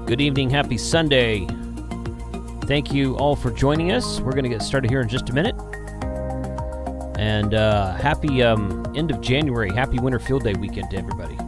Good evening, happy Sunday. Thank you all for joining us. We're going to get started here in just a minute. And happy end of January. Happy Winter Field Day weekend to everybody.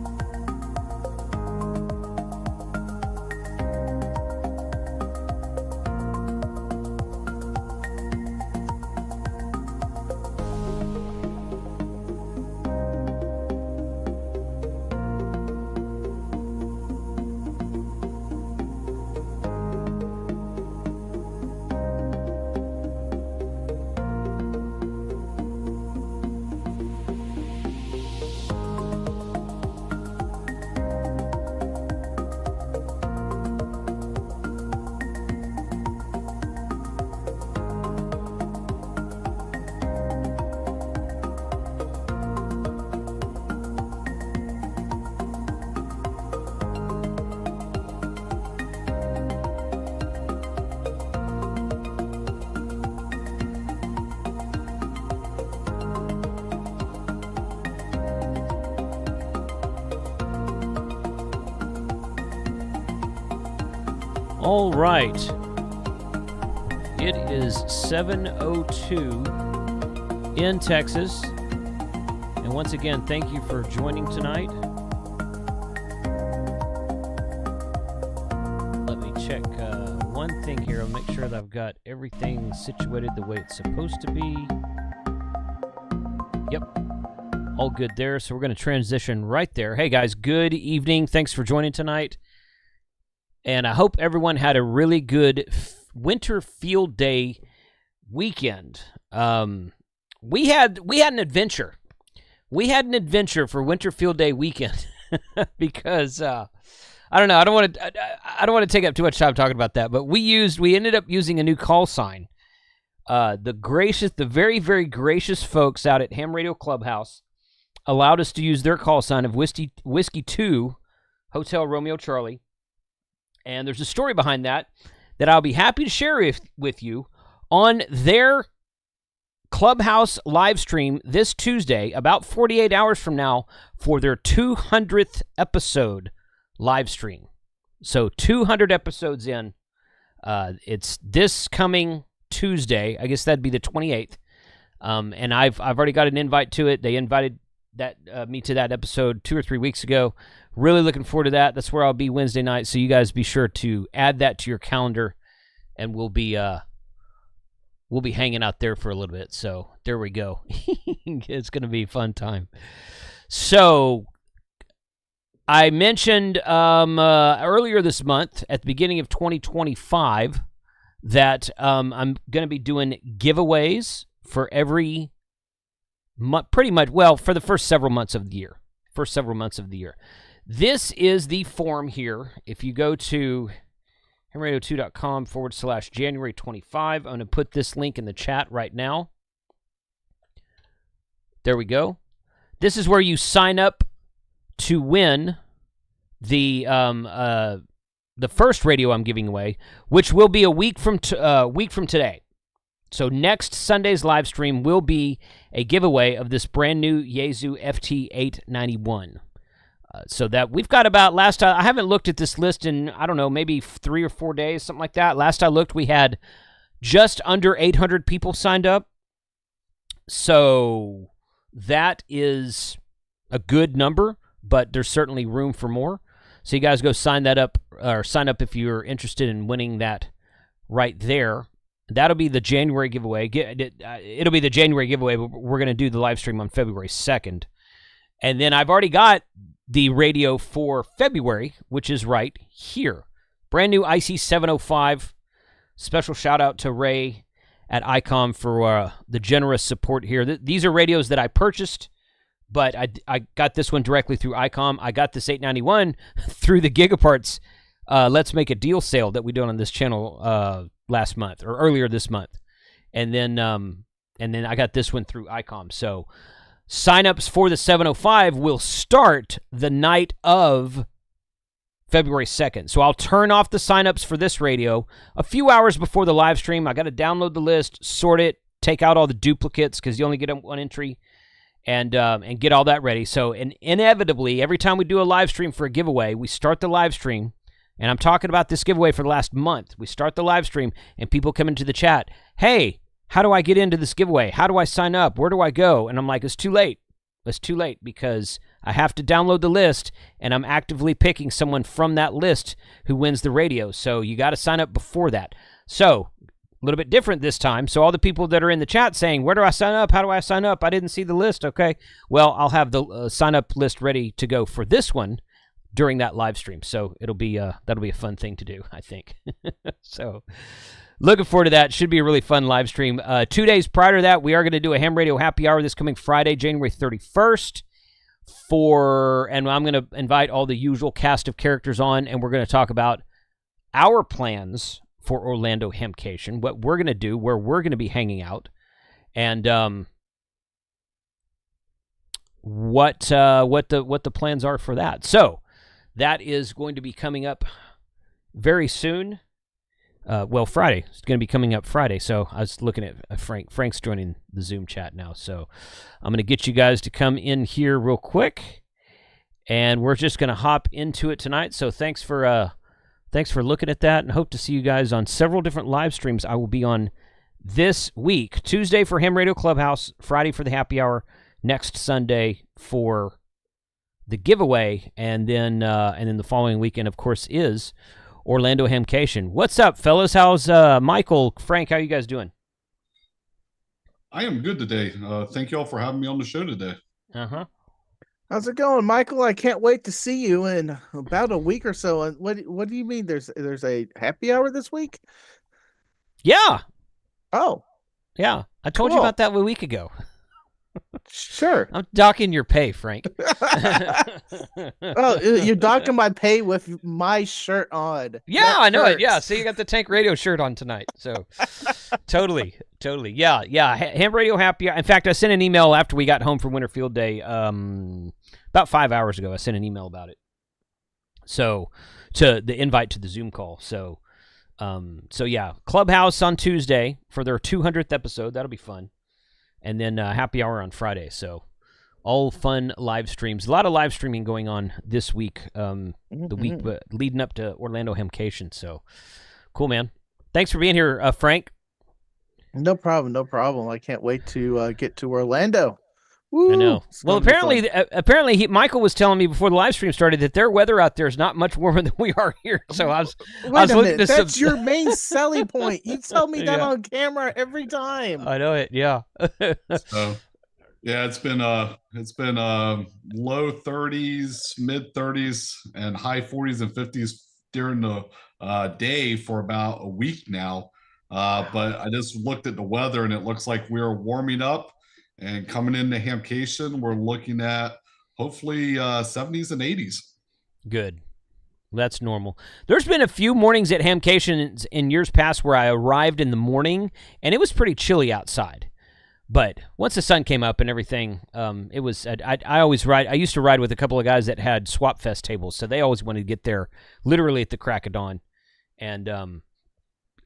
All right, it is 7:02 in Texas, and once again, thank you for joining tonight. Let me check one thing here. I'll make sure that I've got everything situated the way it's supposed to be. Yep, all good there, so we're going to transition right there. Hey guys, good evening. Thanks for joining tonight. And I hope everyone had a really good Winter Field Day weekend. We had an adventure. We had an adventure for Winter Field Day weekend because I don't know. I don't want to take up too much time talking about that. But we ended up using a new call sign. The very, very gracious folks out at Ham Radio Clubhouse allowed us to use their call sign of Whiskey 2 Hotel Romeo Charlie. And there's a story behind that I'll be happy to share with you on their Clubhouse live stream this Tuesday, about 48 hours from now, for their 200th episode live stream. So 200 episodes in. It's this coming Tuesday. I guess that'd be the 28th. And I've already got an invite to it. They invited me to that episode 2 or 3 weeks ago. Really looking forward to that. That's where I'll be Wednesday night. So you guys be sure to add that to your calendar, and we'll be hanging out there for a little bit. So there we go. It's going to be a fun time. So I mentioned earlier this month, at the beginning of 2025, that I'm going to be doing giveaways for every month, pretty much. Well, for the first several months of the year. This is the form here. If you go to hamradio2.com/January 25, I'm going to put this link in the chat right now. There we go. This is where you sign up to win the first radio I'm giving away, which will be a week from today. So next Sunday's live stream will be a giveaway of this brand new Yaesu FT891. So that we've got about, last time, I haven't looked at this list in, I don't know, maybe 3 or 4 days, something like that. Last I looked, we had just under 800 people signed up. So that is a good number, but there's certainly room for more. So you guys go sign that up, or sign up if you're interested in winning that right there. That'll be the January giveaway. It'll be the January giveaway, but we're going to do the live stream on February 2nd. And then I've already got the radio for February, which is right here. Brand new IC 705. Special shout out to Ray at ICOM for the generous support here. These are radios that I purchased, but I got this one directly through ICOM. I got this 891 through the Gigaparts Let's Make a Deal sale that we did on this channel last month, or earlier this month. And then I got this one through ICOM. So signups for the 705 will start the night of February 2nd. So I'll turn off the signups for this radio a few hours before the live stream. I got to download the list, sort it, take out all the duplicates because you only get one entry, and get all that ready. So inevitably, every time we do a live stream for a giveaway, we start the live stream And I'm talking about this giveaway for the last month. We start the live stream, and people come into the chat. Hey, how do I get into this giveaway? How do I sign up? Where do I go? And I'm like, it's too late. It's too late because I have to download the list, and I'm actively picking someone from that list who wins the radio. So you got to sign up before that. So a little bit different this time. So all the people that are in the chat saying, where do I sign up? How do I sign up? I didn't see the list. Okay. Well, I'll have the sign-up list ready to go for this one during that live stream. So it'll be that'll be a fun thing to do, I think. So looking forward to that. Should be a really fun live stream. 2 days prior to that, we are going to do a Ham Radio Happy Hour this coming Friday, January 31st. And I'm going to invite all the usual cast of characters on, and we're going to talk about our plans for Orlando Hamcation, what we're going to do, where we're going to be hanging out, and what the plans are for that. So that is going to be coming up very soon. Friday. It's going to be coming up Friday. So I was looking at Frank. Frank's joining the Zoom chat now. So I'm going to get you guys to come in here real quick, and we're just going to hop into it tonight. So thanks for looking at that, and hope to see you guys on several different live streams I will be on this week. Tuesday for Ham Radio Clubhouse, Friday for the Happy Hour, next Sunday for the giveaway, and then the following weekend, of course, is Orlando Hamcation. What's up, fellas? How's Michael, Frank? How you guys doing? I am good today. Thank you all for having me on the show today. How's it going, Michael? I can't wait to see you in about a week or so. What do you mean? There's a happy hour this week? Yeah. Oh. Yeah. I told you about that a week ago. Sure. I'm docking your pay, Frank. Oh, you're docking my pay with my shirt on. Yeah, that I know hurts. It. Yeah, so you got the Tank Radio shirt on tonight. So totally. Yeah. Ham Radio Happy Hour. In fact, I sent an email after we got home from Winter Field Day about 5 hours ago. I sent an email about it. So to the invite to the Zoom call. So yeah, Clubhouse on Tuesday for their 200th episode. That'll be fun. And then Happy Hour on Friday. So all fun live streams. A lot of live streaming going on this week, the week leading up to Orlando Hamcation. So cool, man. Thanks for being here, Frank. No problem. I can't wait to get to Orlando. Woo! I know. Well, apparently, Michael was telling me before the live stream started that their weather out there is not much warmer than we are here. So I was looking at That's your main selling point. You tell me that on camera every time. I know it. Yeah. So, yeah, it's been low 30s, mid 30s, and high 40s and 50s during the day for about a week now. But I just looked at the weather, and it looks like we're warming up. And coming into Hamcation, we're looking at hopefully 70s and 80s. Good. That's normal. There's been a few mornings at Hamcation in years past where I arrived in the morning, and it was pretty chilly outside. But once the sun came up and everything, it was. I always ride. I used to ride with a couple of guys that had Swap Fest tables, so they always wanted to get there literally at the crack of dawn, and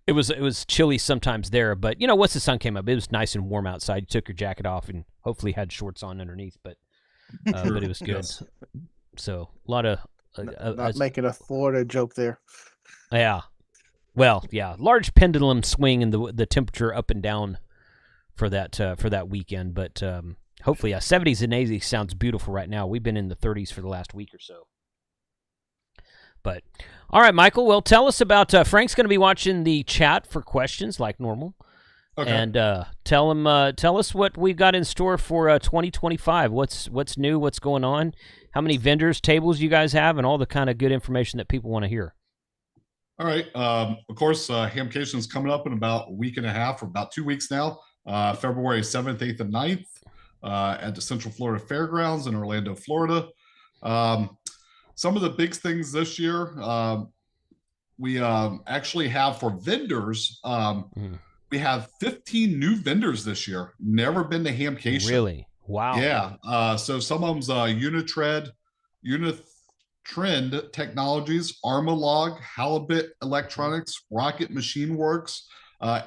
It was chilly sometimes there, but once the sun came up, it was nice and warm outside. You took your jacket off and hopefully had shorts on underneath, but it was good. Yes. So a lot of not making a Florida joke there. Yeah, well, yeah, large pendulum swing in the temperature up and down for that weekend, but hopefully, 70s and 80s sounds beautiful right now. We've been in the 30s for the last week or so. But all right, Michael. Well, tell us about Frank's going to be watching the chat for questions like normal, okay. And tell us what we've got in store for 2025. What's new? What's going on? How many vendors, tables you guys have, and all the kind of good information that people want to hear. All right. Of course, Hamcation is coming up in about a week and a half, or about 2 weeks now. February 7th, 8th, and 9th at the Central Florida Fairgrounds in Orlando, Florida. Some of the big things this year, we actually have for vendors, we have 15 new vendors this year. Never been to Hamcation. Really? Wow. Yeah. So some of them's Unitrend Technologies, Armalog, Halibut Electronics, Rocket Machine Works,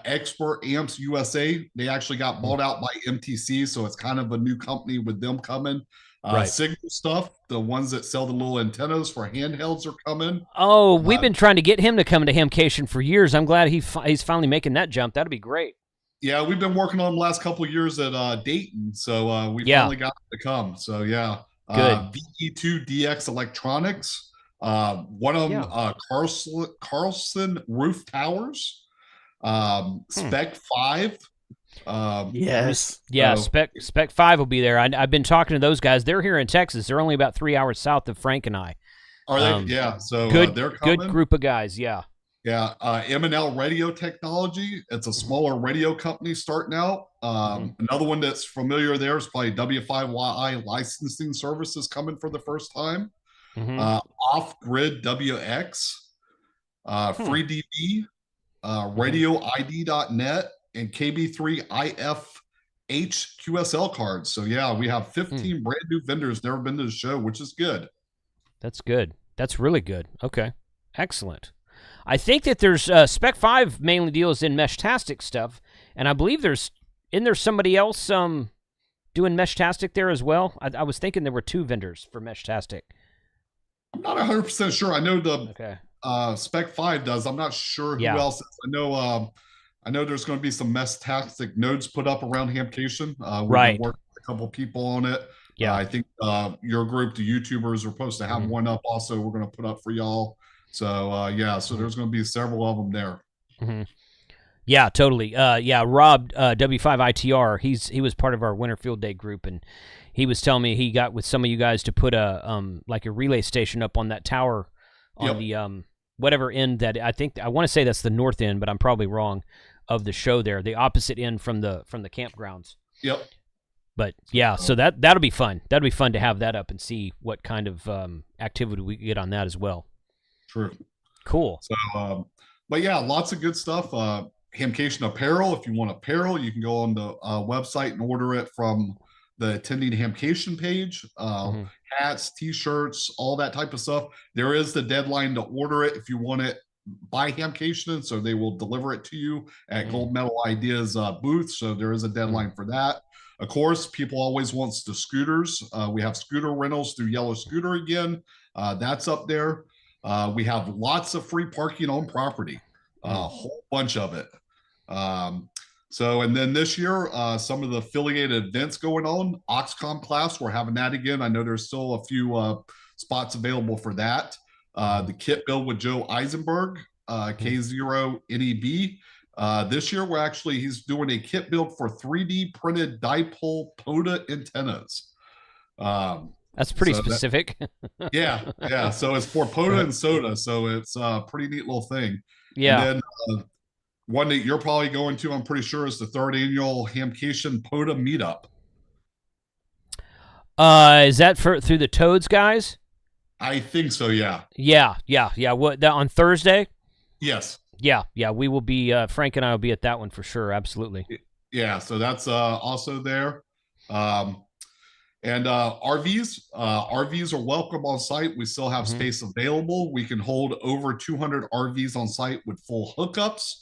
Expert Amps USA. They actually got bought out by MTC, so it's kind of a new company with them coming. Right. Signal stuff, the ones that sell the little antennas for handhelds are coming. Oh, we've been trying to get him to come to Hamcation for years. I'm glad he's finally making that jump. That'd be great. Yeah, we've been working on the last couple of years at Dayton, so we finally got to come. So yeah, Good. VE2DX Electronics, one of them, Carlson Roof Towers, Spec 5. Yes. Yeah, Spec 5 will be there. I've been talking to those guys. They're here in Texas. They're only about 3 hours south of Frank and I. Are they? Yeah. So good, they're coming. good group of guys. Yeah. Yeah. M&L Radio Technology. It's a smaller radio company starting out. Another one that's familiar there is probably W5YI Licensing Services coming for the first time. Off Grid WX, FreeDB, RadioID.net, and KB3IF QSL cards. So yeah, we have 15 brand new vendors never been to the show, which is good. That's good. That's really good. Okay. Excellent. I think that there's Spec 5 mainly deals in Meshtastic stuff, and I believe there's somebody else doing Meshtastic there as well. I was thinking there were 2 vendors for Meshtastic. I'm not 100% sure. I know the Spec 5 does. I'm not sure who else is. I know there's going to be some Meshtastic nodes put up around Hamcation. We've been working with a couple people on it. Yeah, I think your group, the YouTubers, are supposed to have one up also. We're going to put up for y'all. So yeah, so there's going to be several of them there. Yeah, totally. Yeah, Rob W5ITR. He was part of our Winter Field Day group, and he was telling me he got with some of you guys to put a like a relay station up on that tower on the whatever end that I want to say that's the north end, but I'm probably wrong, of the show there, the opposite end from the campgrounds. Yep. But yeah, so that'll be fun. That'll be fun to have that up and see what kind of activity we get on that as well. True. Cool. So, but yeah, lots of good stuff. Hamcation apparel. If you want apparel, you can go on the website and order it from the attending Hamcation page. Hats, t-shirts, all that type of stuff. There is the deadline to order it if you want it by Hamcation, so they will deliver it to you at Gold Medal Ideas booth. So there is a deadline for that. Of course, people always wants the scooters. We have scooter rentals through Yellow Scooter again. That's up there. We have lots of free parking on property, a whole bunch of it. So, and then this year, some of the affiliated events going on, Oxcom class, we're having that again. I know there's still a few spots available for that. The kit build with Joe Eisenberg, K0NEB. This year, he's doing a kit build for 3D printed dipole POTA antennas. That's pretty specific. Yeah. So it's for POTA and SOTA. So it's a pretty neat little thing. Yeah. And then one that you're probably going to, I'm pretty sure, is the 3rd annual Hamcation POTA meetup. Is that through the Toads guys? I think so. Yeah. What, that on Thursday? Yes. Yeah. We will be. Frank and I will be at that one for sure. Absolutely. Yeah. So that's also there. And RVs are welcome on site. We still have space available. We can hold over 200 RVs on site with full hookups.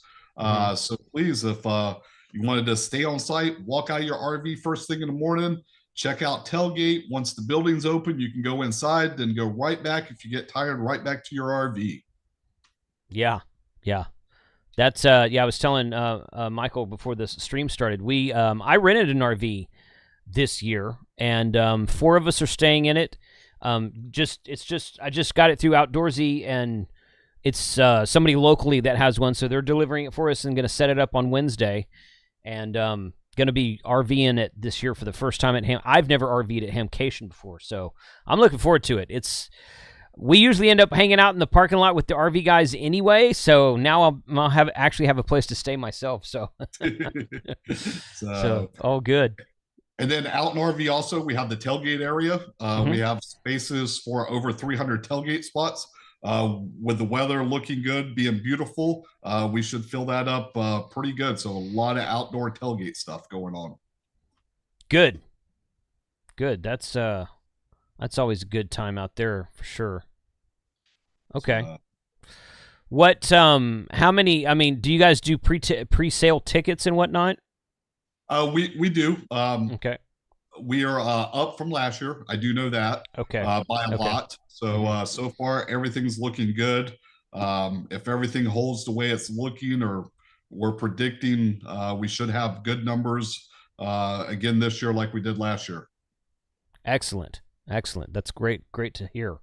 So please, if you wanted to stay on site, walk out of your RV first thing in the morning, check out tailgate. Once the building's open, you can go inside, then go right back. If you get tired, right back to your RV. Yeah. That's I was telling Michael before this stream started. I rented an RV this year, and 4 of us are staying in it. I just got it through Outdoorsy, and it's somebody locally that has one, so they're delivering it for us and going to set it up on Wednesday, and going to be RVing it this year for the first time at I've never RV'd at Hamcation before, so I'm looking forward to it. We usually end up hanging out in the parking lot with the RV guys anyway, so now I'll actually have a place to stay myself. So, so all good. And then out in RV also, we have the tailgate area. We have spaces for over 300 tailgate spots. With the weather looking good, being beautiful, we should fill that up pretty good. So a lot of outdoor tailgate stuff going on. Good. That's always a good time out there for sure. Okay. What? How many? I mean, do you guys do pre-sale tickets and whatnot? We do. Okay. We are up from last year. I do know that Okay. by a Okay. lot. So so far everything's looking good. If everything holds the way it's looking, or we're predicting, we should have good numbers again this year, like we did last year. Excellent. Excellent. That's great. Great to hear.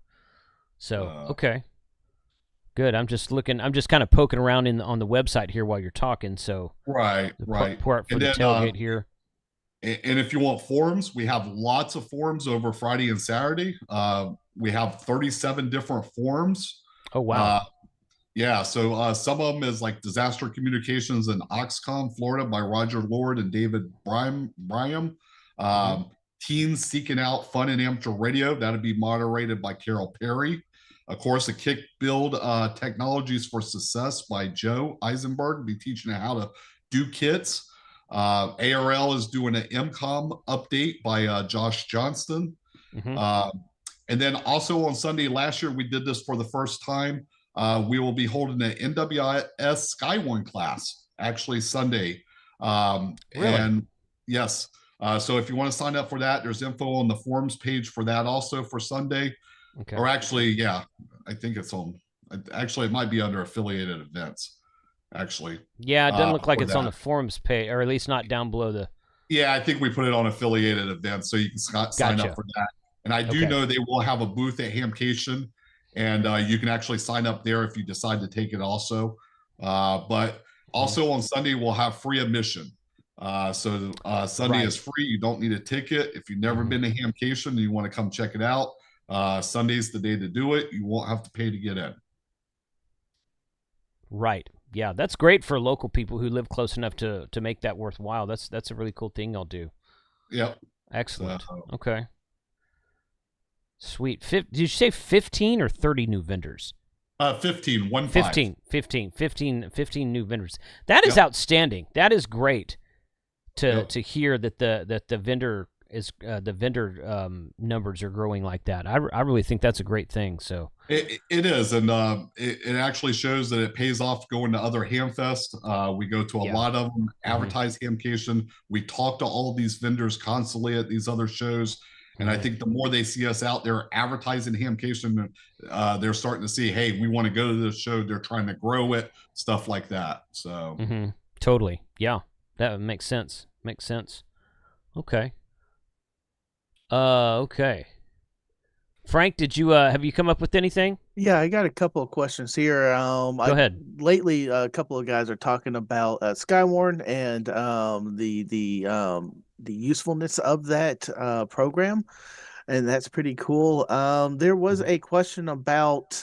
So, Uh, okay. Good. I'm just looking. I'm just kind of poking around on the website here while you're talking. So right, the right. part for And the then tailgate here. and if you want forums, we have lots of forums over Friday and Saturday. We have 37 different forums. Oh wow. Uh, Yeah, so some of them is like Disaster Communications in Oxcom, Florida, by Roger Lord and David Bryam. Mm-hmm. Teens Seeking Out Fun and Amateur Radio, that'd be moderated by Carol Perry. Of course, the Kick Build Technologies for Success by Joe Eisenberg, be teaching how to do kits. ARL is doing an MCOM update by Josh Johnston. Mm-hmm. And then also on Sunday last year, we did this for the first time. We will be holding an NWS Skywarn class actually Sunday. Really? And yes, so if you want to sign up for that, there's info on the forums page for that also for Sunday. Okay. Or actually, yeah, I think it's on. Actually, it might be under affiliated events. Actually, Yeah, it doesn't look like for it's on the that. forums page, or at least not down below the. Yeah, I think we put it on affiliated events, so you can sign Gotcha. up for that. And I do Okay. know they will have a booth at Hamcation, and you can actually sign up there if you decide to take it also. But also on Sunday, we'll have free admission. So Sunday is free. You don't need a ticket. If you've never been to Hamcation and you want to come check it out, Sunday's the day to do it. You won't have to pay to get in. Right. Yeah, that's great for local people who live close enough to make that worthwhile. That's a really cool thing I'll do. Yep. Excellent. So, Okay. Sweet. Did you say 15 or 30 new vendors? 15, 1 15 new vendors. That is outstanding. That is great to hear that the vendor is the vendor numbers are growing like that. I really think that's a great thing. So it is, and it actually shows that it pays off going to other Hamfest. We go to a lot of them, advertise Hamcation. We talk to all these vendors constantly at these other shows. And I think the more they see us out there advertising Hamcation, they're starting to see, hey, we want to go to this show. They're trying to grow it, stuff like that. So totally, yeah, that makes sense. Makes sense. Okay. Okay. Frank, did you have you come up with anything? Yeah, I got a couple of questions here. Go ahead. Lately, a couple of guys are talking about Skywarn and the usefulness of that program, and that's pretty cool. There was a question about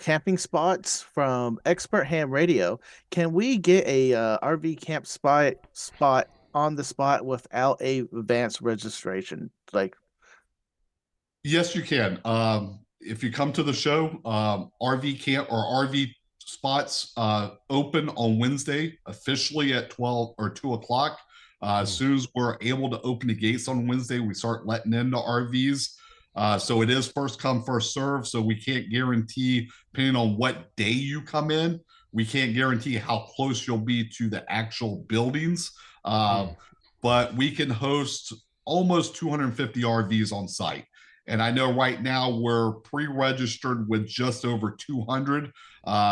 camping spots from Expert Ham Radio. Can we get a RV camp spot on the spot without a advanced registration? Like, yes, you can. If you come to the show, RV camp or RV spots open on Wednesday officially at 12 or 2 o'clock. As soon as we're able to open the gates on Wednesday, we start letting in the RVs. So it is first come, first serve. So we can't guarantee, depending on what day you come in, we can't guarantee how close you'll be to the actual buildings. But we can host almost 250 RVs on site. And I know right now we're pre-registered with just over 200.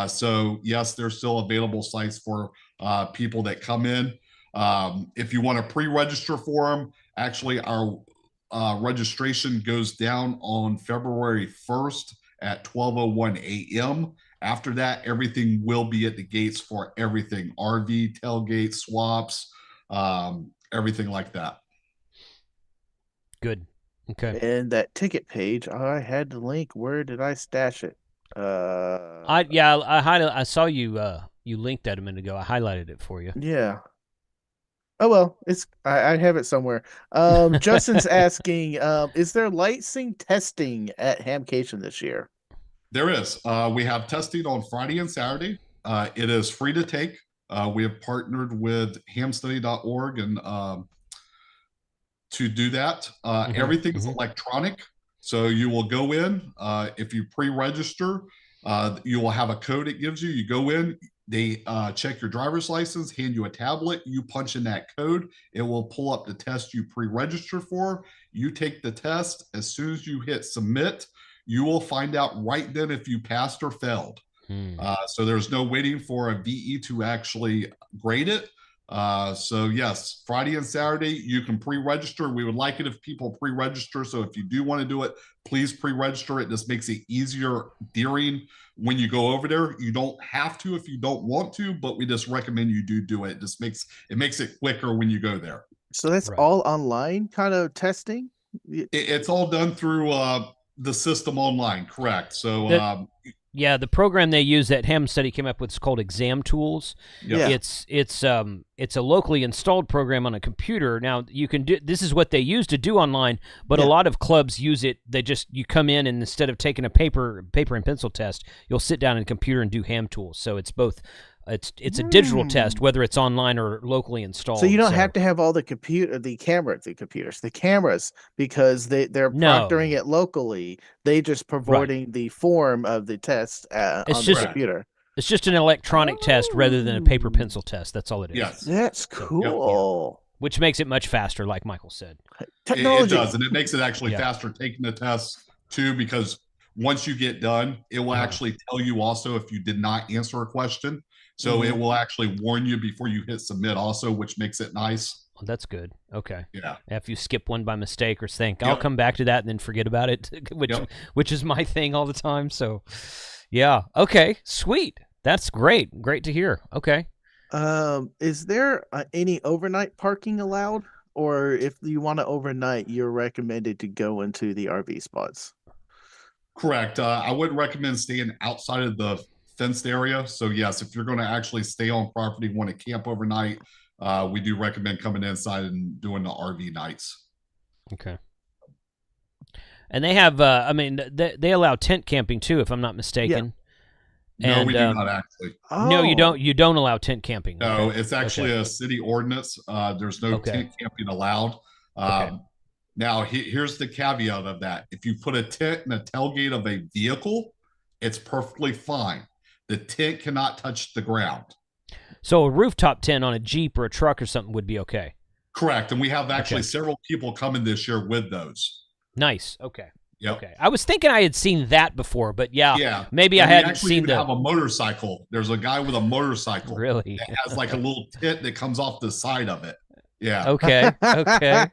So yes, there's still available sites for people that come in. If you want to pre-register for them, actually our registration goes down on February 1st at 12:01 a.m. After that, everything will be at the gates for everything, RV, tailgate, swaps, everything like that. Good. Okay. And that ticket page, I had the link. Where did I stash it? I saw you you linked that a minute ago. I highlighted it for you. Yeah. Oh well, I have it somewhere. Justin's asking, is there licensing testing at Hamcation this year? There is. We have testing on Friday and Saturday. It is free to take. We have partnered with hamstudy.org and to do that. Everything is electronic. So you will go in. If you pre-register, you will have a code it gives you. You go in, They check your driver's license, hand you a tablet, you punch in that code, it will pull up the test you pre-register for. You take the test. As soon as you hit submit, you will find out right then if you passed or failed. So there's no waiting for a VE to actually grade it. So yes, Friday and Saturday you can pre-register. We would like it if people pre-register. So if you do want to do it, please pre-register. It just makes it easier during when you go over there. You don't have to if you don't want to, but we just recommend you do it. It just makes it quicker when you go there. So that's all online kind of testing? It's all done through the system online, correct? So yeah, the program they use that Ham said he came up with is called Exam Tools. Yeah. It's a locally installed program on a computer. Now you can do this is what they use to do online, but a lot of clubs use it. You come in and instead of taking a paper and pencil test, you'll sit down in a computer and do Ham Tools. So it's both. It's a digital test, whether it's online or locally installed. So you don't have to have all the cameras, because they're proctoring it locally. They just providing the form of the test on the computer. It's just an electronic test rather than a paper pencil test. That's all it is. Yes, that's cool. Which makes it much faster, like Michael said. Technology. It does, and it makes it actually faster taking the test too, because once you get done, it will actually tell you also if you did not answer a question. So it will actually warn you before you hit submit also, which makes it nice. Well, that's good. Okay. Yeah. If you skip one by mistake or think, I'll come back to that and then forget about it, which is my thing all the time. So, yeah. Okay. Sweet. That's great. Great to hear. Okay. Is there any overnight parking allowed? Or if you want to overnight, you're recommended to go into the RV spots? Correct. I would recommend staying outside of the fenced area. So yes, if you're going to actually stay on property, want to camp overnight, we do recommend coming inside and doing the RV nights. Okay. And they have, they allow tent camping too, if I'm not mistaken. Yeah. No, we do not actually. No, you don't. You don't allow tent camping. No, it's actually a city ordinance. There's no tent camping allowed. Now, here's the caveat of that. If you put a tent in a tailgate of a vehicle, it's perfectly fine. The tent cannot touch the ground. So a rooftop tent on a Jeep or a truck or something would be okay? Correct. And we have actually several people coming this year with those. Nice. Okay. Yep. Okay. I was thinking I had seen that before, but maybe I hadn't seen have a motorcycle. There's a guy with a motorcycle. Really? That has like a little tent that comes off the side of it. Yeah. Okay. Okay.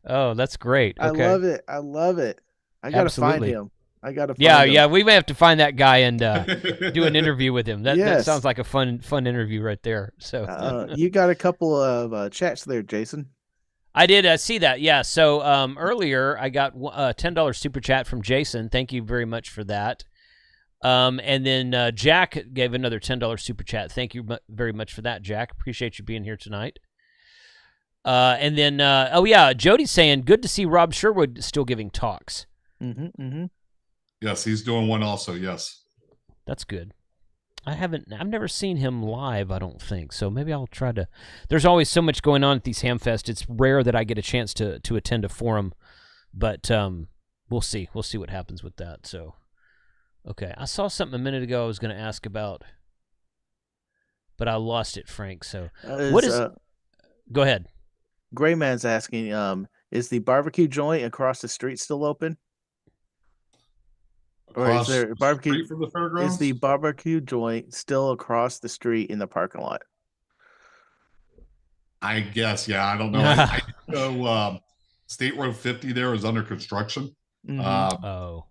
Oh, that's great. Okay. I love it. I got to find him. I got to find him. Yeah. We may have to find that guy and do an interview with him. That sounds like a fun interview right there. So you got a couple of chats there, Jason. I did see that. Yeah. So earlier I got a $10 super chat from Jason. Thank you very much for that. And then Jack gave another $10 super chat. Thank you very much for that, Jack. Appreciate you being here tonight. And then, Jody's saying, good to see Rob Sherwood still giving talks. Yes, he's doing one also, yes. That's good. I've never seen him live, I don't think, so maybe I'll try to. There's always so much going on at these Hamfest. It's rare that I get a chance to attend a forum, but we'll see. We'll see what happens with that. So, okay. I saw something a minute ago I was going to ask about, but I lost it, Frank, so. What is... Go ahead. Grayman's asking, is the barbecue joint across the street still open? Or is there barbecue from the fairgrounds? Is the barbecue joint still across the street in the parking lot? I guess, yeah. I don't know. I know State Road 50 there is under construction.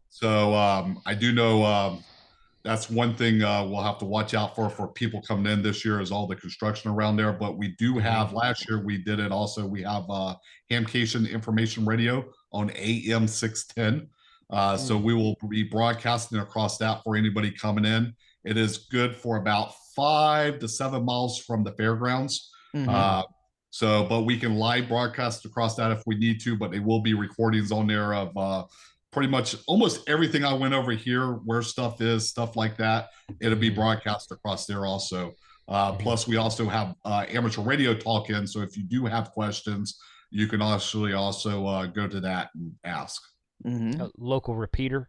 So I do know that's one thing we'll have to watch out for people coming in this year is all the construction around there. But we do have, last year we did it also. We have Hamcation information radio on AM 610. So we will be broadcasting across that for anybody coming in. It is good for about 5 to 7 miles from the fairgrounds. But we can live broadcast across that if we need to, but there will be recordings on there of pretty much almost everything I went over here, where stuff is, stuff like that. It'll be broadcast across there also. Plus we also have amateur radio talk in. So if you do have questions, you can actually also go to that and ask. A local repeater?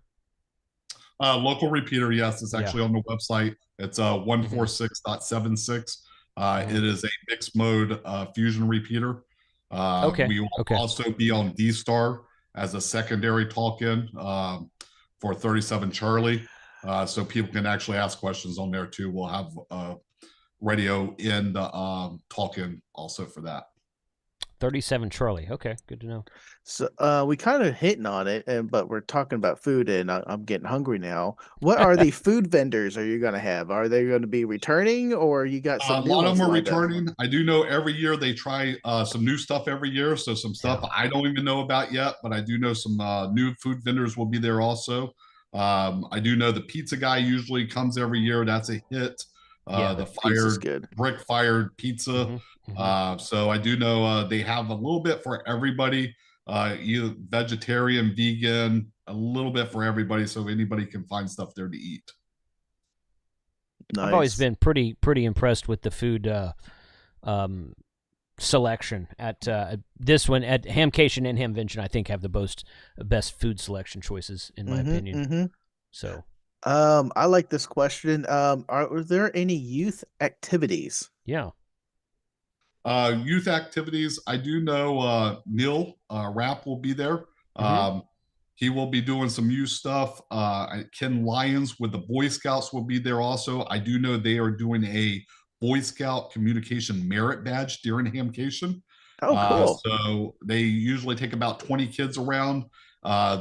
Local repeater, yes, it's actually on the website. It's 146.76. It is a mixed mode fusion repeater. Okay. We will Okay. also be on D-Star as a secondary talk-in for 37 Charlie. So people can actually ask questions on there too. We'll have radio in the talk-in also for that. 37 Charlie. Okay, good to know. So we kind of hitting on it, but we're talking about food, and I'm getting hungry now. What are the food vendors are you going to have? Are they going to be returning, or you got A some new lot of ones them are lined up? returning. I do know every year they try some new stuff every year. So some stuff I don't even know about yet, but I do know some new food vendors will be there also. I do know the pizza guy usually comes every year. That's a hit. The Pizza's good. brick fired pizza. So I do know they have a little bit for everybody, either vegetarian, vegan, a little bit for everybody, so anybody can find stuff there to eat. Nice. I've always been pretty impressed with the food selection at this one at Hamcation and Hamvention. I think have the best food selection choices in my opinion. So, I like this question. Are there any youth activities? Yeah. Youth activities. I do know Neil Rapp will be there. He will be doing some youth stuff. Ken Lyons with the Boy Scouts will be there also. I do know they are doing a Boy Scout communication merit badge during Hamcation. Oh, cool. So they usually take about 20 kids around.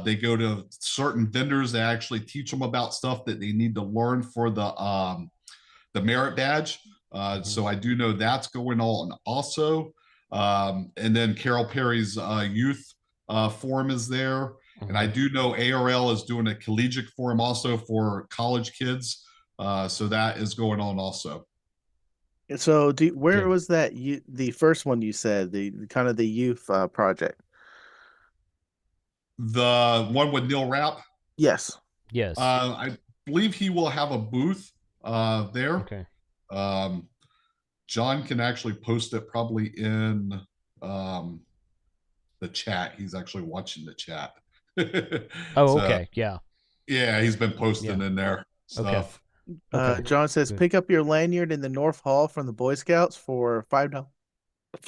They go to certain vendors that actually teach them about stuff that they need to learn for the merit badge. So I do know that's going on also. And then Carol Perry's youth forum is there. And I do know ARL is doing a collegiate forum also for college kids. So that is going on also. So where was that the first one you said, the kind of the youth project? The one with Neil Rapp? Yes. Yes. I believe he will have a booth there. Okay. John can actually post it probably in the chat. He's actually watching the chat. Oh, okay. Yeah. Yeah, he's been posting in there stuff. Okay. John says, pick up your lanyard in the North Hall from the Boy Scouts for $5.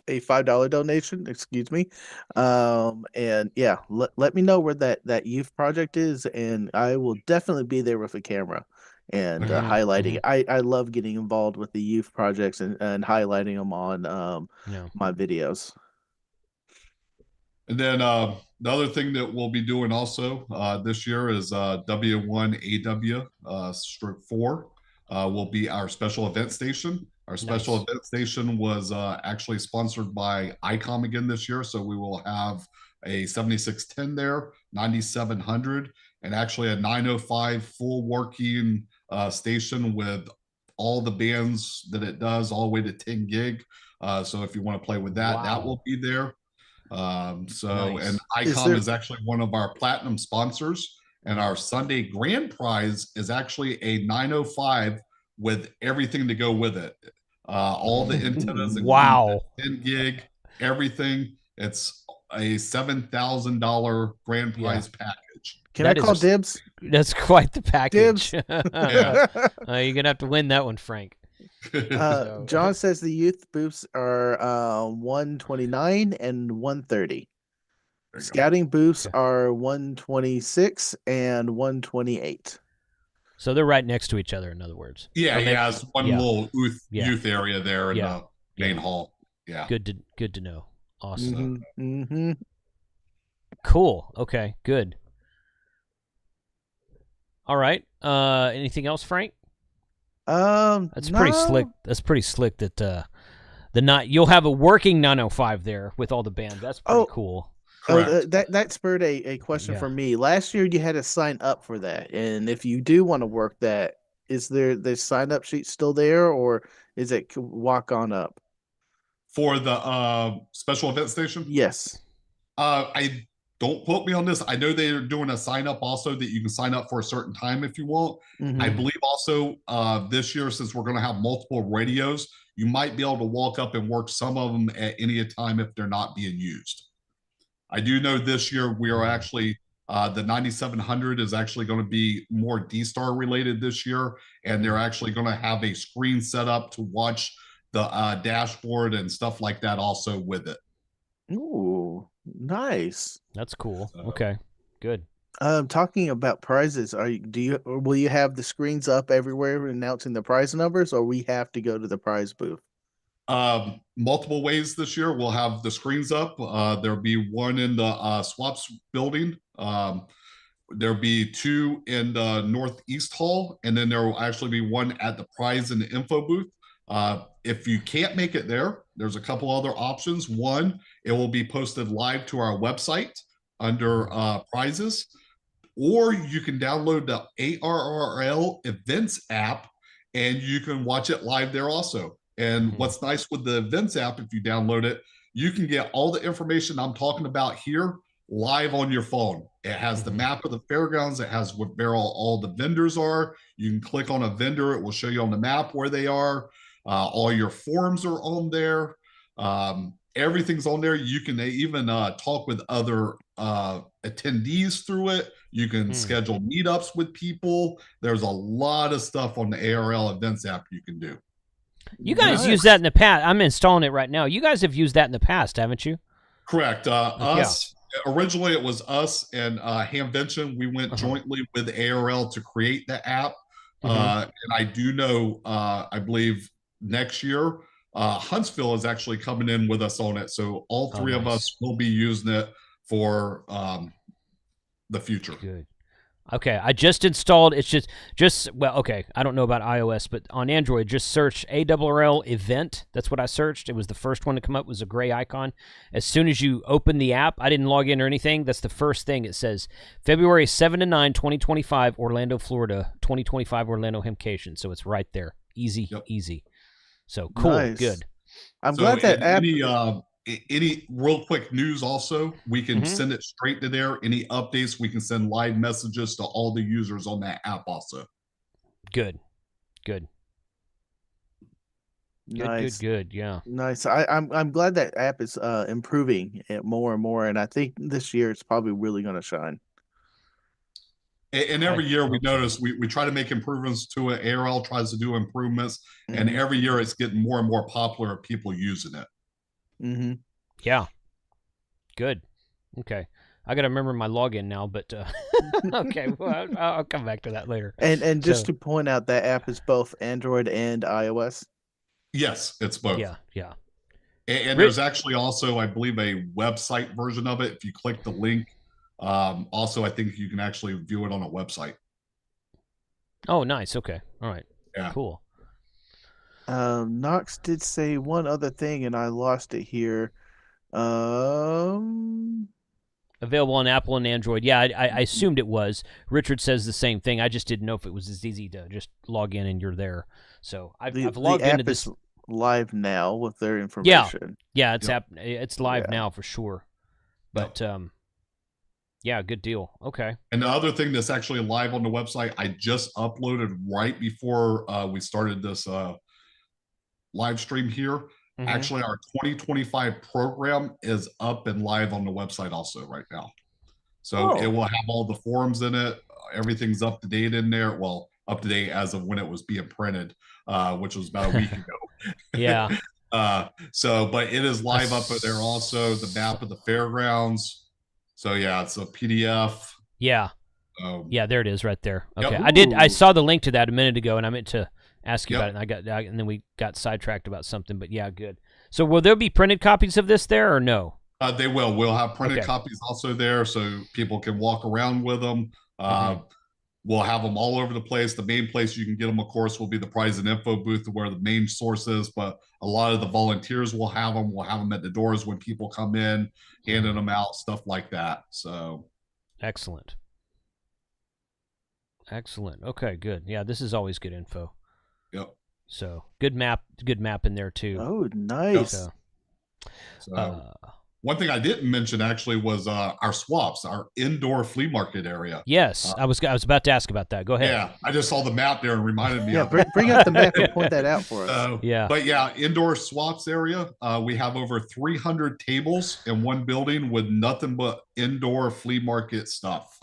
A $5 donation, excuse me. And yeah, let me know where that youth project is, and I will definitely be there with a camera and highlighting. I love getting involved with the youth projects and highlighting them on my videos. And then the other thing that we'll be doing also this year is W1AW stroke 4 will be our special event station. Our special event station was actually sponsored by ICOM again this year. So we will have a 7610 there, 9700, and actually a 905 full working station with all the bands that it does all the way to 10 gig. So if you want to play with that, that will be there. And ICOM is actually one of our platinum sponsors, and our Sunday grand prize is actually a 905 with everything to go with it. All the antennas, 10 gig, everything. It's a $7,000 grand prize package. Can I call dibs? That's quite the package. Dibs. You're gonna have to win that one, Frank. John says the youth booths are 129 and 130. Scouting booths are 126 and 128. So they're right next to each other, in other words. Yeah, it's one little youth area there in the main hall. Yeah. Good to know. Awesome. Cool. Okay, good. All right. Anything else, Frank? That's pretty slick. That's pretty slick that you'll have a working 905 there with all the bands. That's pretty cool. That spurred a question for me. Last year you had to sign up for that, and if you do want to work that, is the sign up sheet still there, or is it walk on up for the special event station? Yes. I don't quote me on this. I know they're doing a sign up also that you can sign up for a certain time if you want. I believe also this year, since we're going to have multiple radios, you might be able to walk up and work some of them at any time if they're not being used. I do know this year we are actually The 9700 is actually going to be more D-Star related this year, and they're actually going to have a screen set up to watch the dashboard and stuff like that also with it. Ooh, nice. That's cool. So, Okay, good. Talking about prizes, or will you have the screens up everywhere announcing the prize numbers, or we have to go to the prize booth? multiple ways this year. We'll have the screens up. There'll be one in the swaps building. There'll be two in the Northeast Hall, and then there will actually be one at the prize and the info booth. If you can't make it there, there's a couple other options. One, it will be posted live to our website under prizes, or you can download the ARRL events app and you can watch it live there also. And what's nice with the events app, if you download it, you can get all the information I'm talking about here live on your phone. It has the map of the fairgrounds. It has where all the vendors are. You can click on a vendor. It will show you on the map where they are. All your forms are on there. Everything's on there. You can even talk with other attendees through it. You can schedule meetups with people. There's a lot of stuff on the ARL events app you can do. You guys use that in the past. I'm installing it right now. You guys have used that in the past, haven't you? Correct. Originally it was us and Hamcation. We went jointly with ARL to create the app. And I do know, I believe next year, Huntsville is actually coming in with us on it. So all three of us will be using it for the future. Good. Okay, I just installed. It's just well, okay. I don't know about iOS, but on Android, just search ARRL event. That's what I searched. It was the first one to come up. It was a gray icon. As soon as you open the app, I didn't log in or anything. That's the first thing it says. February 7 to 9, 2025, Orlando, Florida. 2025 Orlando Hamcation. So it's right there. Easy, easy. So cool, good. I'm glad that app. Any real quick news also, we can send it straight to there. Any updates, we can send live messages to all the users on that app also. Good. Nice. Good. Yeah. Nice. I'm glad that app is improving it more and more, and I think this year it's probably really going to shine. And every year we notice we try to make improvements to it. ARL tries to do improvements, and every year it's getting more and more popular. People using it. Yeah. Good. Okay. I got to remember my login now, but okay. Well, I'll come back to that later. And just to point out, that app is both Android and iOS. Yes, it's both. Yeah. And there's actually also, I believe, a website version of it. If you click the link, also I think you can actually view it on a website. Oh, nice. Okay. All right. Yeah. Cool. Knox did say one other thing, and I lost it here. Available on Apple and Android. Yeah, I assumed it was. Richard says the same thing. I just didn't know if it was as easy to just log in and you're there. So I've logged into this. Live now with their information. Yeah, it's live now for sure. But yeah, good deal. Okay. And the other thing that's actually live on the website, I just uploaded right before we started this live stream here. Actually, our 2025 program is up and live on the website also right now. So it will have all the forums in it. Everything's up to date in there. Well, up to date as of when it was being printed, which was about a week ago. Yeah. But it is live up there also. The map of the fairgrounds. So yeah, it's a PDF. Yeah. Yeah, there it is right there. Okay. I saw the link to that a minute ago, and I meant to ask you about it, and then we got sidetracked about something, but yeah, good. So will there be printed copies of this there or no? They will. We'll have printed copies also there so people can walk around with them. We'll have them all over the place. The main place you can get them, of course, will be the prize and info booth where the main source is, but a lot of the volunteers will have them. We'll have them at the doors when people come in, handing them out, stuff like that. So excellent. Okay, good. Yeah, this is always good info. Yep. So good map in there too. Oh, nice. one thing I didn't mention actually was our swaps, our indoor flea market area. Yes, I was about to ask about that. Go ahead. Yeah, I just saw the map there and reminded me Yeah, of it. bring up the map and point that out for us. Yeah. But yeah, indoor swaps area. We have over 300 tables in one building with nothing but indoor flea market stuff.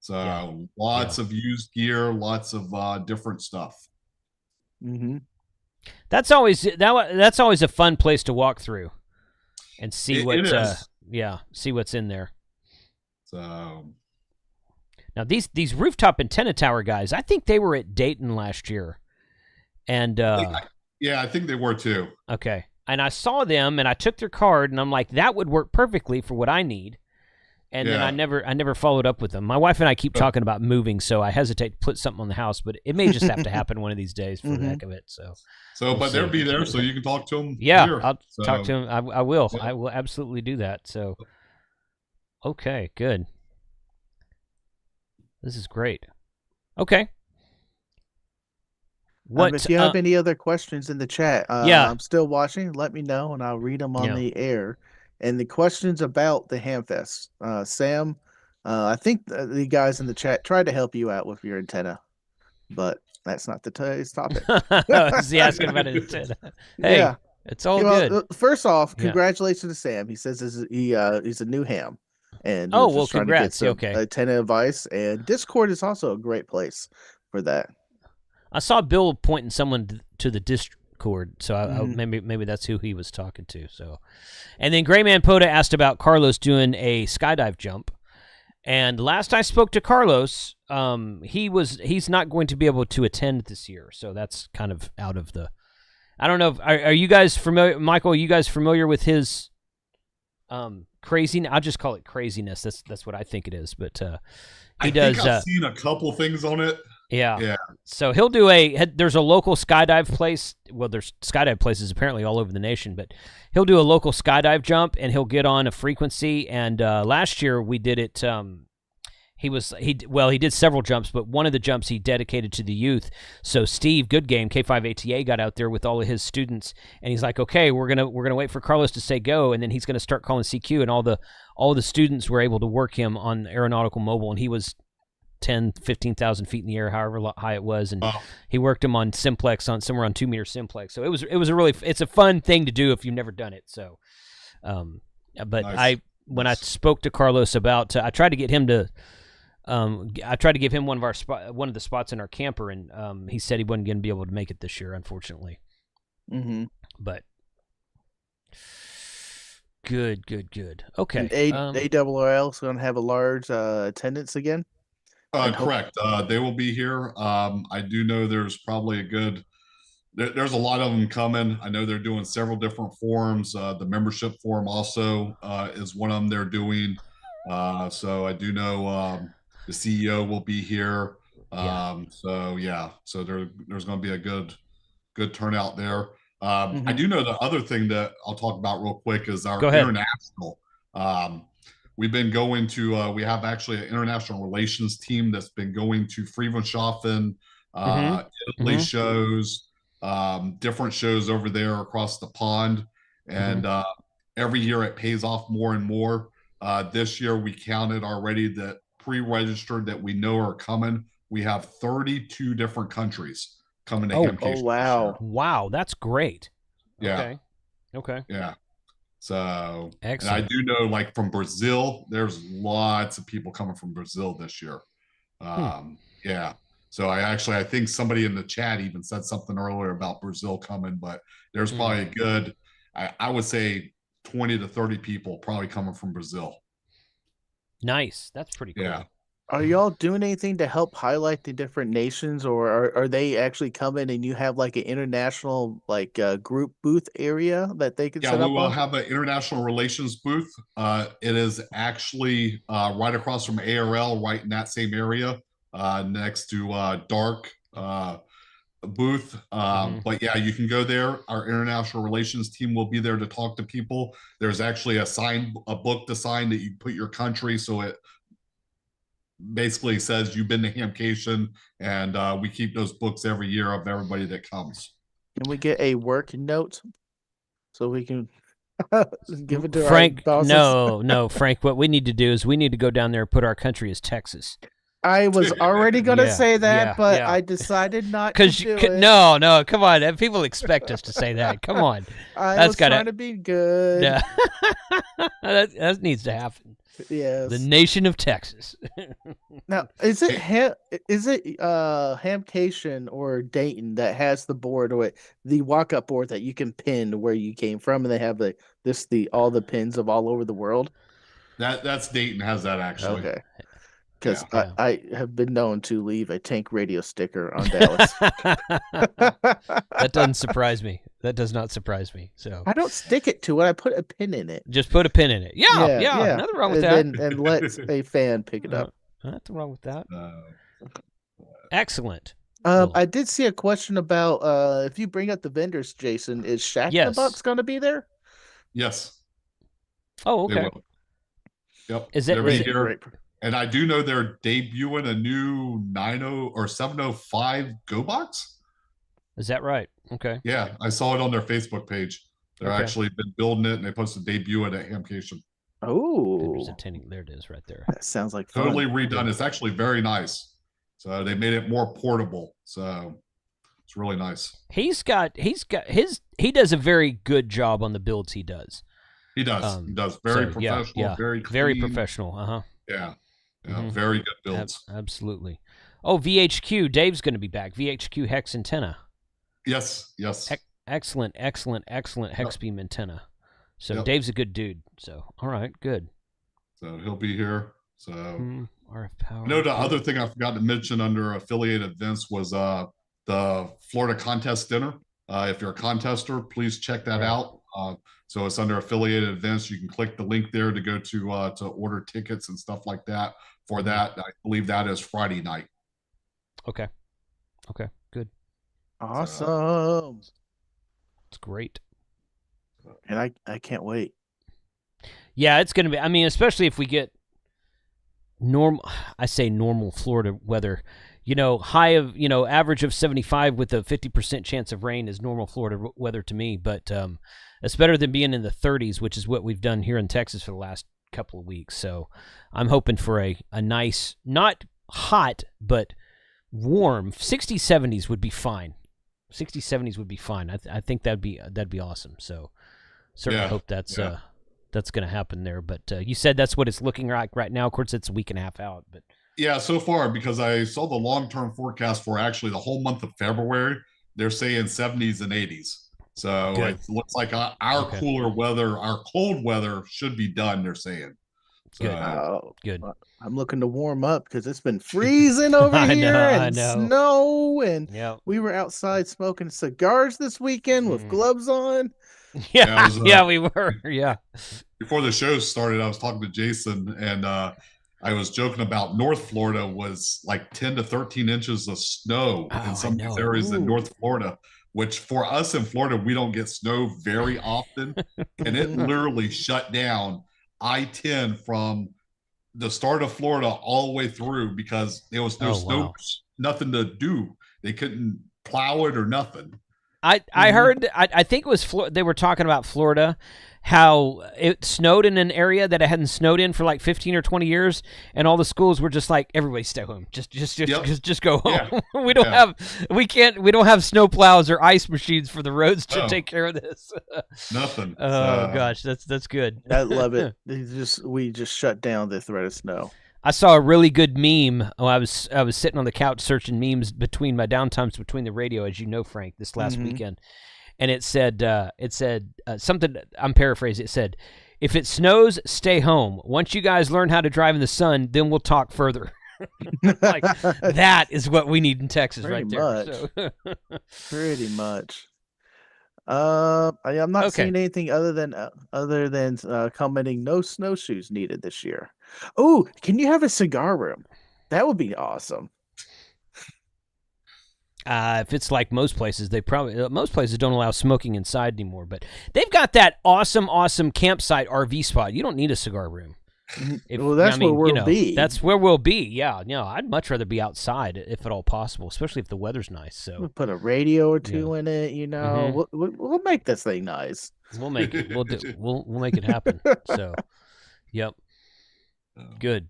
So lots of used gear, lots of different stuff. Mm-hmm. That's always a fun place to walk through and see see what's in there. So now these rooftop antenna tower guys, I think they were at Dayton last year, and I think they were too. Okay, and I saw them and I took their card and I'm like, that would work perfectly for what I need. And then I never followed up with them. My wife and I keep talking about moving, so I hesitate to put something on the house, but it may just have to happen one of these days for the heck of it. So but they'll be there, so you can talk to them. Yeah, here. I'll talk to them. I will. Yeah. I will absolutely do that. So, okay, good. This is great. Okay. If you have any other questions in the chat, I'm still watching. Let me know, and I'll read them on the air. And the questions about the Hamfest, Sam, I think the guys in the chat tried to help you out with your antenna, but that's not today's topic. Is he asking about an antenna? Hey, it's all good. First off, congratulations to Sam. He says he's a new ham, and congrats. Antenna advice, and Discord is also a great place for that. I saw Bill pointing someone to the Discord, so maybe that's who he was talking to. So, and then Grayman Poda asked about Carlos doing a skydive jump, and last I spoke to Carlos, he's not going to be able to attend this year, so that's kind of out of the. I don't know. Are you guys familiar, Michael? Are you guys familiar with his crazy? I'll just call it craziness. That's what I think it is. But he does. I've seen a couple things on it. Yeah. So he'll do there's a local skydive place. Well, there's skydive places apparently all over the nation, but he'll do a local skydive jump and he'll get on a frequency. And last year we did it. He did several jumps, but one of the jumps he dedicated to the youth. So Steve Goodgame, K5ATA, got out there with all of his students, and he's like, "Okay, we're gonna wait for Carlos to say go, and then he's gonna start calling CQ." And all the students were able to work him on aeronautical mobile, and he was 10, 15,000 feet in the air, however high it was, and he worked him on simplex, on somewhere on 2 meter simplex. So it's a fun thing to do if you've never done it. So, but nice. When I spoke to Carlos about, I tried to get him to. I tried to give him one of the spots in our camper, and he said he wasn't going to be able to make it this year, unfortunately. Mm-hmm. But good. Okay. And ARRL is going to have a large attendance again. Correct. They will be here. I do know there's probably there's a lot of them coming. I know they're doing several different forums. The membership forum also is one of them they're doing. So I do know. The CEO will be here. So there's going to be a good turnout there. I do know the other thing that I'll talk about real quick is our international. We've been going to, we have actually an international relations team that's been going to Friedrichshafen, Italy shows, different shows over there across the pond. And every year it pays off more and more. This year we counted already that pre-registered that we know are coming. We have 32 different countries coming to Hamcation. Oh, wow. Wow, that's great. Yeah. Okay. Yeah. So, excellent. And I do know, like, from Brazil, there's lots of people coming from Brazil this year. Yeah. So I think somebody in the chat even said something earlier about Brazil coming, but there's probably a good, I would say 20 to 30 people probably coming from Brazil. Nice. That's pretty cool. Yeah. Are y'all doing anything to help highlight the different nations, or are they actually coming and you have like an international group booth area that they can set up? Yeah, we will have an international relations booth. It is actually right across from ARRL, right in that same area, next to Dark booth. But yeah, you can go there. Our international relations team will be there to talk to people. There's actually a book to sign that you put your country, so it basically says you've been to Hamcation, and we keep those books every year of everybody that comes. Can we get a work note so we can Give it to Frank. our bosses. No, Frank. What we need to do is we need to go down there and put our country as Texas. I was already going to Yeah, say that, yeah, but yeah. I decided not to do it. No, come on. People expect us to say that. Come on. I was trying to be good. Yeah. that needs to happen. Yes. The nation of Texas. Now, is it Hamcation or Dayton that has the board or the walk-up board that you can pin where you came from, and they have all the pins of all over the world? That's Dayton has that actually. Okay. Because Yeah. I have been known to leave a Tank Radio sticker on Dallas. That doesn't surprise me. That does not surprise me. So I don't stick it to it. I put a pin in it. just put a pin in it. Yeah. Nothing wrong with that. And let a fan pick it up. Nothing wrong with that. Excellent. I did see a question about if you bring up the vendors, Jason, is Shack in the Box going to be there? Yes. Oh, okay. Yep. Is it here? And I do know they're debuting a new 90 or 705 Go Box. Is that right? Okay. Yeah, I saw it on their Facebook page. They're actually been building it, and they posted debut it at Hamcation. Oh, there it is, right there. That sounds like fun. Totally redone. It's actually very nice. So they made it more portable. So it's really nice. He does a very good job on the builds he does. He does. He does very professional. Yeah. Very clean. Very professional. Yeah. Very good builds. Absolutely. Oh, VHQ. Dave's going to be back. VHQ Hex Antenna. Yes. Excellent hex beam antenna. So Dave's a good dude. So all right, good. So he'll be here. So RF power. The other thing I forgot to mention under affiliated events was the Florida contest dinner. If you're a contester, please check that out. So it's under affiliated events. You can click the link there to go to order tickets and stuff like that for that. I believe that is Friday night. Okay, good. Awesome. It's great. And I can't wait. Yeah, it's going to be, I mean, especially if we get normal Florida weather, average of 75 with a 50% chance of rain is normal Florida weather to me, but it's better than being in the 30s, which is what we've done here in Texas for the last couple of weeks. So I'm hoping for a nice, not hot, but warm 60s, 70s would be fine. 60s, 70s would be fine. I think that'd be awesome. So certainly hope that's going to happen there. But you said that's what it's looking like right now. Of course, it's a week and a half out, but yeah, so far, because I saw the long-term forecast for actually the whole month of February, they're saying 70s and 80s. So it looks like our cooler weather, our cold weather should be done, they're saying. So, good. I'm looking to warm up because it's been freezing over here and snow. And we were outside smoking cigars this weekend with gloves on. Yeah, we were. Yeah. Before the show started, I was talking to Jason, and I was joking about North Florida was like 10 to 13 inches of snow in some of these areas in North Florida, which for us in Florida, we don't get snow very often. And it literally shut down I-10 from the start of Florida all the way through because there was no snow, nothing to do. They couldn't plow it or nothing. I heard, I think it was, they were talking about Florida, how it snowed in an area that it hadn't snowed in for like 15 or 20 years, and all the schools were just like, everybody stay home. Just go home. Yeah. We don't have snow plows or ice machines for the roads to take care of this. Nothing. Oh gosh, that's good. I love it. We just shut down the threat of snow. I saw a really good meme. I was sitting on the couch searching memes between my downtimes between the radio, as you know, Frank, this last weekend, and it said something. I'm paraphrasing. It said, "If it snows, stay home. Once you guys learn how to drive in the sun, then we'll talk further." Like that is what we need in Texas, pretty right much. there. So. Pretty much. I'm not seeing anything other than commenting no snowshoes needed this year. Oh, can you have a cigar room? That would be awesome. If it's like most places, most places don't allow smoking inside anymore, but they've got that awesome campsite RV spot. You don't need a cigar room. Well, that's where we'll be. That's where we'll be. Yeah, I'd much rather be outside if at all possible, especially if the weather's nice. So we'll put a radio or two in it. We'll make this thing nice. We'll make it. We'll make it happen. So, yep. Good.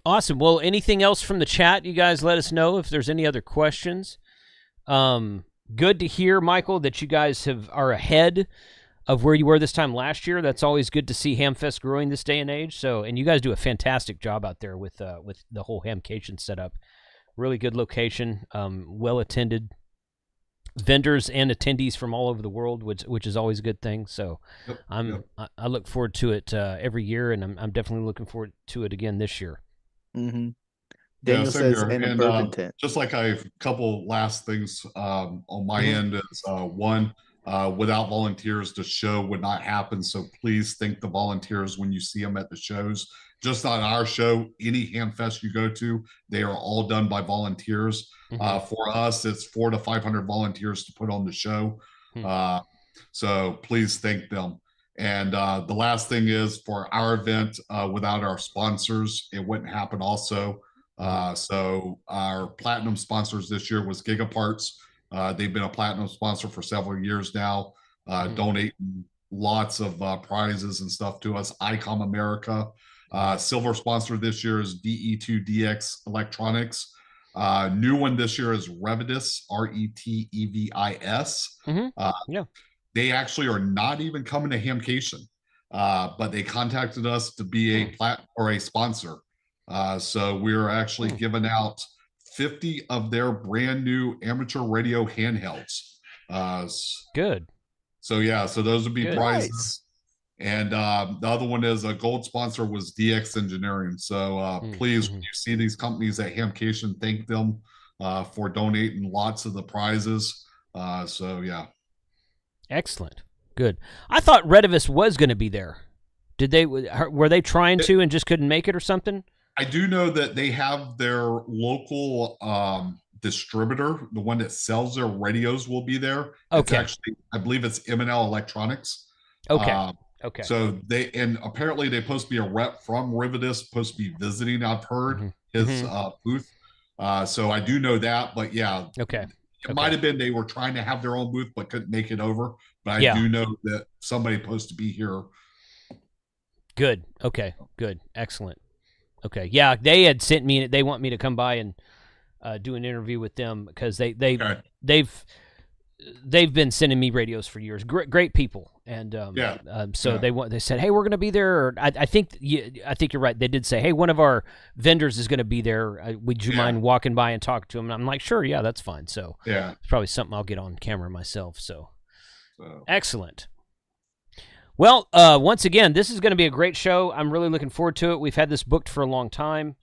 Awesome. Well, anything else from the chat? You guys let us know if there's any other questions. Good to hear, Michael, that you guys are ahead of where you were this time last year. That's always good to see Hamfest growing this day and age. So, and you guys do a fantastic job out there with the whole Hamcation setup. Really good location, well attended, vendors and attendees from all over the world, which is always a good thing. So, I look forward to it every year, and I'm definitely looking forward to it again this year. Mm-hmm. Daniel says, and bourbon tent. Just like a couple last things on my end is one. Without volunteers, the show would not happen. So please thank the volunteers when you see them at the shows. Just on our show, any Hamfest you go to, they are all done by volunteers. For us, it's 400 to 500 volunteers to put on the show. So please thank them. And the last thing is for our event, without our sponsors, it wouldn't happen also. So our platinum sponsors this year was Gigaparts. They've been a platinum sponsor for several years now, donating lots of prizes and stuff to us. ICOM America. Silver sponsor this year is DE2DX Electronics. New one this year is Revidis, RETEVIS. They actually are not even coming to Hamcation, but they contacted us to be a sponsor. So we're actually giving out 50 of their brand new amateur radio handhelds. Good. So those would be prizes. Nice. And the other one is a gold sponsor was DX Engineering. So please, when you see these companies at Hamcation, thank them for donating lots of the prizes. Excellent. Good. I thought Revidis was going to be there. Were they trying to and just couldn't make it or something? I do know that they have their local distributor, the one that sells their radios, will be there. Okay. It's actually, I believe it's M&L Electronics. Okay. Okay. So apparently they're supposed to be a rep from Revidis, supposed to be visiting. I've heard his booth. So I do know that, but yeah. Okay. It might have been they were trying to have their own booth, but couldn't make it over. But I do know that somebody's supposed to be here. Good. Okay. Good. Excellent. Okay. Yeah, they had sent me. They want me to come by and do an interview with them because they've been sending me radios for years. Great people, and they said, hey, we're going to be there. Or I think you're right. They did say, hey, one of our vendors is going to be there. Would you mind walking by and talking to him? And I'm like, sure, yeah, that's fine. So it's probably something I'll get on camera myself. So excellent. Well, once again, this is going to be a great show. I'm really looking forward to it. We've had this booked for a long time.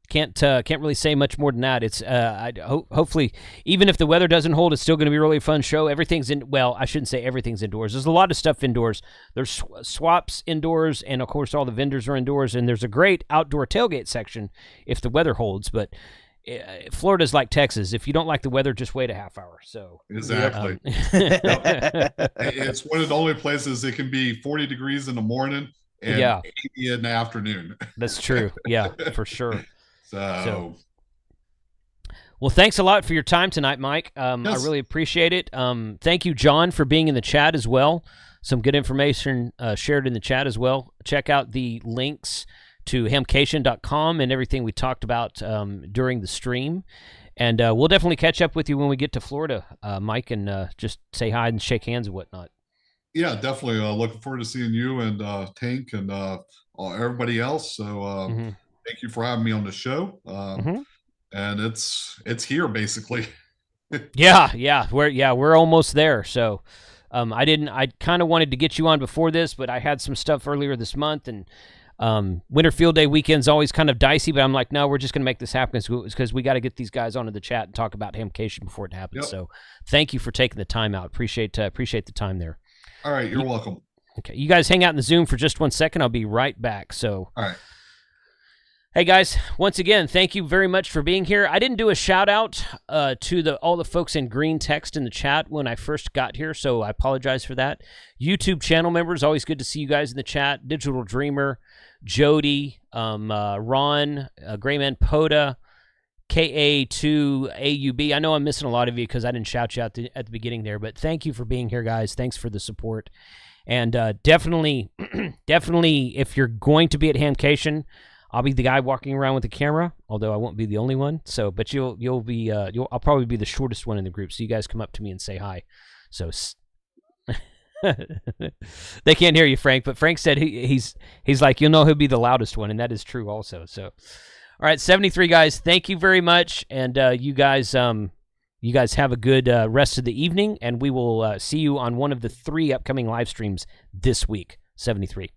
Can't really say much more than that. It's hopefully, even if the weather doesn't hold, it's still going to be a really fun show. Everything's I shouldn't say everything's indoors. There's a lot of stuff indoors. There's swaps indoors, and of course all the vendors are indoors, and there's a great outdoor tailgate section if the weather holds. But Florida's like Texas. If you don't like the weather, just wait a half hour. So exactly. It's one of the only places it can be 40 degrees in the morning and 80 in the afternoon. That's true. Yeah, for sure. So, well, thanks a lot for your time tonight, Mike. I really appreciate it. Thank you, John, for being in the chat as well. Some good information shared in the chat as well. Check out the links to hamcation.com and everything we talked about during the stream. And we'll definitely catch up with you when we get to Florida, Mike, and just say hi and shake hands and whatnot. Yeah, definitely. Looking forward to seeing you and Tank and everybody else. So thank you for having me on the show. And it's here basically. We're almost there. So I kind of wanted to get you on before this, but I had some stuff earlier this month, and Winter Field Day weekend's always kind of dicey, but I'm like, no, we're just going to make this happen because we got to get these guys onto the chat and talk about Hamcation before it happens. So thank you for taking the time out. Appreciate the time there. All right. You're welcome. Okay. You guys hang out in the Zoom for just 1 second. I'll be right back. So, all right. Hey guys, once again, thank you very much for being here. I didn't do a shout out to all the folks in green text in the chat when I first got here, so I apologize for that. YouTube channel members, always good to see you guys in the chat. Digital Dreamer, Jody, Ron, Grayman Poda, KA2AUB. I know I'm missing a lot of you because I didn't shout you out at the beginning there, but thank you for being here, guys. Thanks for the support. And definitely, if you're going to be at Hamcation, I'll be the guy walking around with the camera, although I won't be the only one. So, but I'll probably be the shortest one in the group. So you guys come up to me and say hi. So they can't hear you, Frank, but Frank said he's like, you'll know who'll be the loudest one, and that is true also. So, all right, 73 guys, thank you very much, and you guys have a good rest of the evening, and we will see you on one of the 3 upcoming live streams this week. 73.